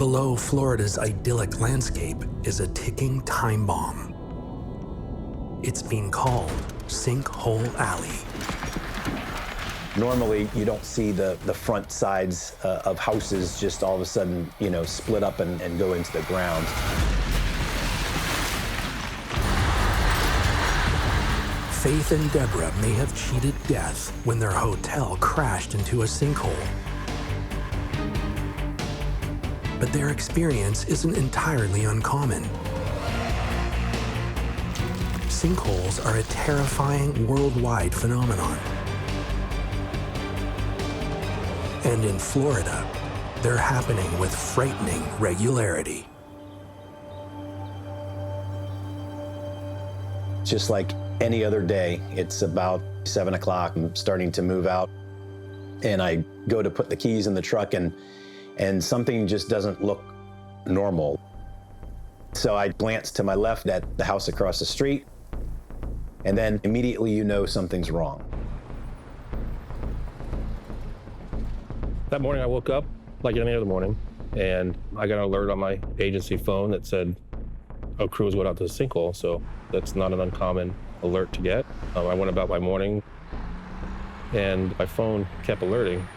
Below Florida's idyllic landscape is a ticking time bomb. It's been called Sinkhole Alley. Normally, you don't see the front sides of houses just all of a sudden, split up and go into the ground. Faith and Deborah may have cheated death when their hotel crashed into a sinkhole. But their experience isn't entirely uncommon. Sinkholes are a terrifying worldwide phenomenon. And in Florida, they're happening with frightening regularity. Just like any other day, it's about 7 o'clock. I'm starting to move out, and I go to put the keys in the truck, and something just doesn't look normal. So I glance to my left at the house across the street, and then immediately something's wrong. That morning I woke up like any other morning, and I got an alert on my agency phone that said a crew was going out to the sinkhole, so that's not an uncommon alert to get. I went about my morning, and my phone kept alerting.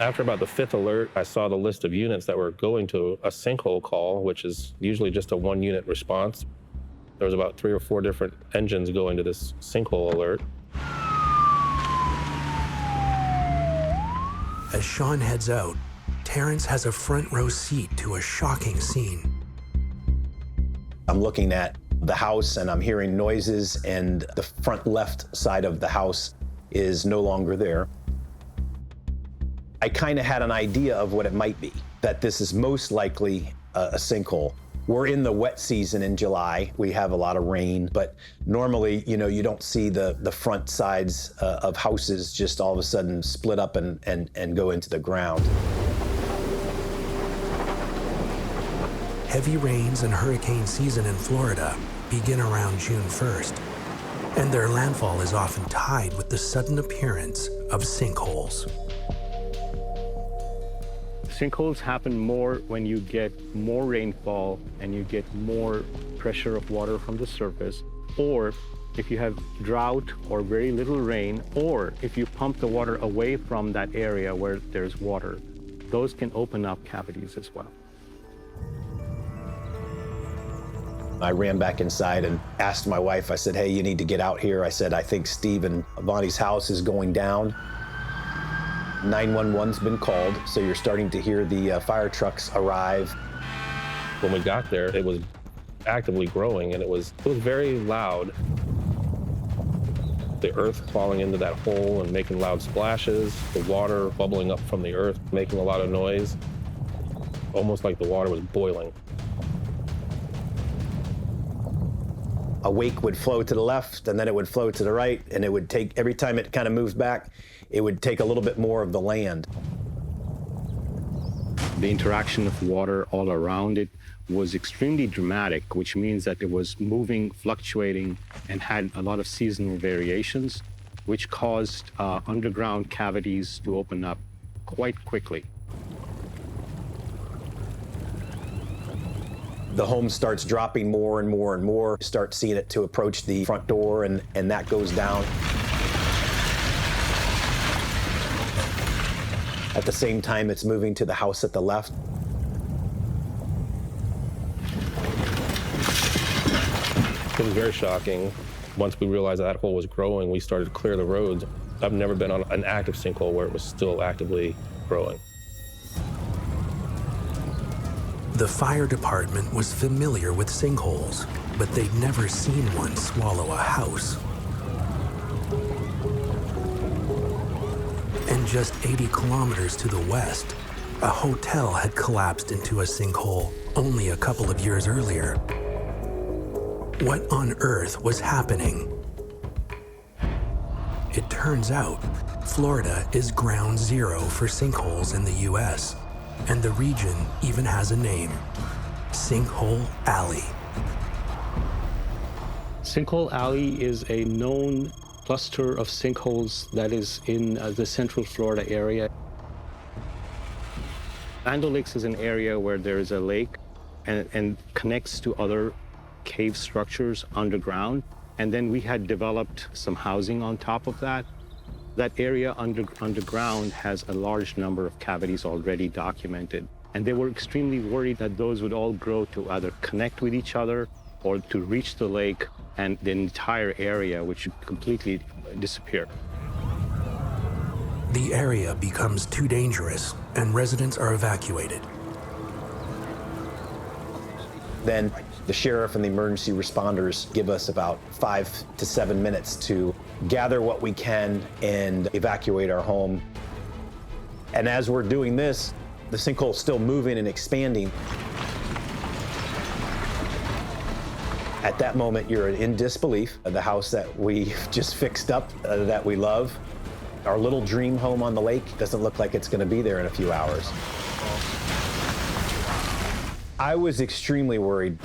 After about the 5th alert, I saw the list of units that were going to a sinkhole call, which is usually just a 1-unit response. There was about 3 or 4 different engines going to this sinkhole alert. As Sean heads out, Terrence has a front row seat to a shocking scene. I'm looking at the house and I'm hearing noises, and the front left side of the house is no longer there. I kind of had an idea of what it might be, that this is most likely a sinkhole. We're in the wet season in July. We have a lot of rain, but normally, you don't see the front sides of houses just all of a sudden split up and go into the ground. Heavy rains and hurricane season in Florida begin around June 1st, and their landfall is often tied with the sudden appearance of sinkholes. Sinkholes happen more when you get more rainfall and you get more pressure of water from the surface, or if you have drought or very little rain, or if you pump the water away from that area where there's water. Those can open up cavities as well. I ran back inside and asked my wife, I said, hey, you need to get out here. I said, I think Steve and Bonnie's house is going down. 911's been called, so you're starting to hear the fire trucks arrive. When we got there, it was actively growing, and it was very loud. The earth falling into that hole and making loud splashes, the water bubbling up from the earth, making a lot of noise, almost like the water was boiling. A wake would flow to the left, and then it would flow to the right, and it would take, every time it kind of moved back, it would take a little bit more of the land. The interaction of water all around it was extremely dramatic, which means that it was moving, fluctuating, and had a lot of seasonal variations, which caused underground cavities to open up quite quickly. The home starts dropping more and more and more. You start seeing it to approach the front door, and that goes down. At the same time, it's moving to the house at the left. It was very shocking. Once we realized that hole was growing, we started to clear the roads. I've never been on an active sinkhole where it was still actively growing. The fire department was familiar with sinkholes, but they'd never seen one swallow a house. And just 80 kilometers to the west, a hotel had collapsed into a sinkhole only a couple of years earlier. What on earth was happening? It turns out, Florida is ground zero for sinkholes in the US, and the region even has a name, Sinkhole Alley. Sinkhole Alley is a known cluster of sinkholes that is in the central Florida area. Land O'Lakes is an area where there is a lake and connects to other cave structures underground. And then we had developed some housing on top of that. That area underground has a large number of cavities already documented. And they were extremely worried that those would all grow to either connect with each other or to reach the lake and the entire area, which would completely disappear. The area becomes too dangerous and residents are evacuated. Then the sheriff and the emergency responders give us about 5 to 7 minutes to gather what we can and evacuate our home. And as we're doing this, the sinkhole's still moving and expanding. At that moment, you're in disbelief. The house that we just fixed up, that we love, our little dream home on the lake, doesn't look like it's going to be there in a few hours. I was extremely worried.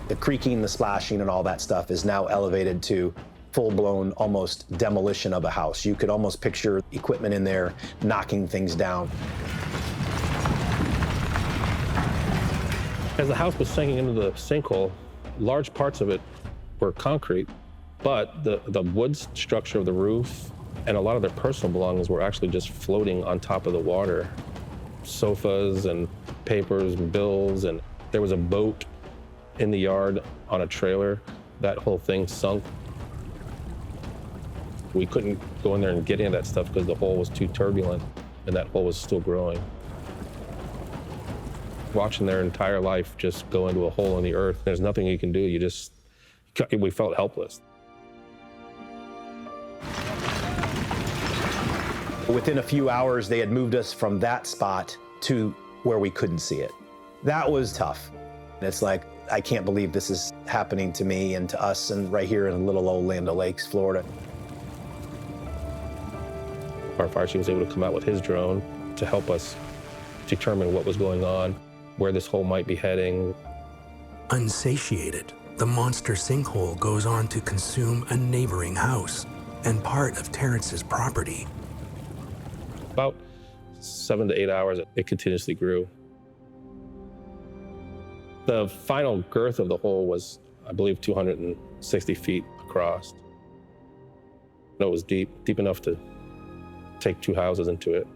The creaking, the splashing, and all that stuff is now elevated to full-blown, almost demolition of a house. You could almost picture equipment in there knocking things down. As the house was sinking into the sinkhole, large parts of it were concrete, but the wood structure of the roof and a lot of their personal belongings were actually just floating on top of the water. Sofas and papers and bills, and there was a boat in the yard on a trailer. That whole thing sunk. We couldn't go in there and get any of that stuff because the hole was too turbulent and that hole was still growing. Watching their entire life just go into a hole in the earth, there's nothing you can do. We felt helpless. Within a few hours, they had moved us from that spot to where we couldn't see it. That was tough. And it's like, I can't believe this is happening to me and to us and right here in little old Land O'Lakes, Florida. Our fire chief was able to come out with his drone to help us determine what was going on, where this hole might be heading. Unsatiated, the monster sinkhole goes on to consume a neighboring house and part of Terrence's property. About 7 to 8 hours, it continuously grew. The final girth of the hole was, I believe, 260 feet across. It was deep enough to take 2 houses into it.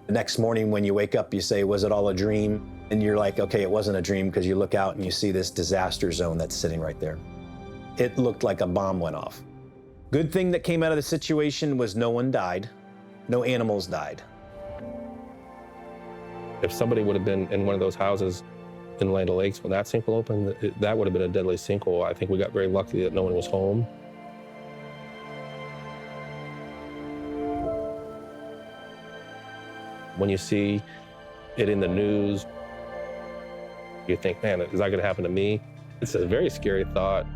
The next morning when you wake up, you say, was it all a dream? And you're like, okay, it wasn't a dream, because you look out and you see this disaster zone that's sitting right there. It looked like a bomb went off. Good thing that came out of the situation was no one died, no animals died. If somebody would have been in one of those houses in Land O'Lakes when that sinkhole opened, that would have been a deadly sinkhole. I think we got very lucky that no one was home. When you see it in the news, you think, man, is that going to happen to me? It's a very scary thought.